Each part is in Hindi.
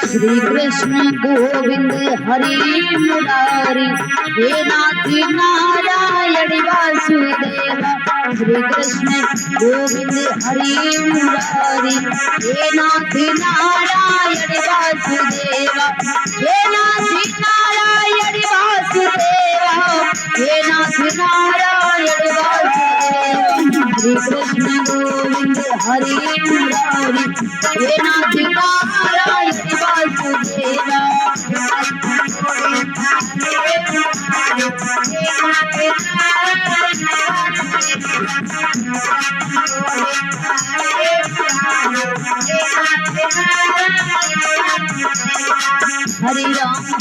श्री कृष्ण गोविंद हरि मुरारी हे नाथ नारायण वासुदेव। श्री कृष्ण गोविंद हरि मुरारी हे नाथ नारायण वासुदेव। हे नाथ नारायण वासुदेव। हे नाथ नारायण वासुदेव। श्री कृष्ण गोविंद हरि मुरारी हे नाथ नारायण वासुदेव।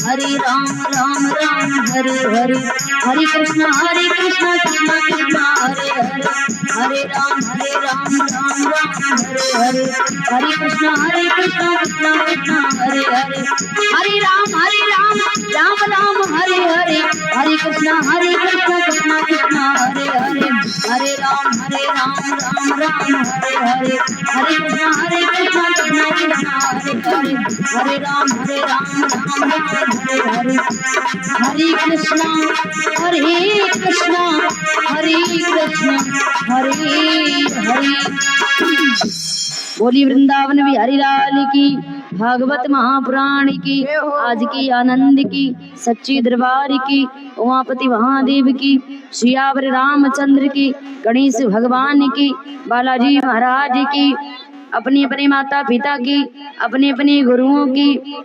हरे राम राम राम हरे हरे। हरे कृष्ण कृष्ण कृष्ण हरे हरे। हरे राम राम राम हरे हरे। हरे कृष्ण कृष्ण कृष्ण हरे हरे। हरे राम राम राम हरे हरे। हरे कृष्ण कृष्ण कृष्ण हरे हरे। हरे राम राम राम हरे हरे। हरे कृष्ण कृष्ण कृष्ण हरे हरे। हरे राम राम हरे हरे। हरे कृष्ण हरे कृष्ण हरे हरे। बोली वृंदावन बिहारी लाल की, भागवत महापुराण की, आज की आनंद की, सच्ची दरबार की, उमापति महादेव की, सियावर रामचंद्र की, गणेश भगवान की, बालाजी महाराज की, अपने अपने माता पिता की, अपने अपने गुरुओं की,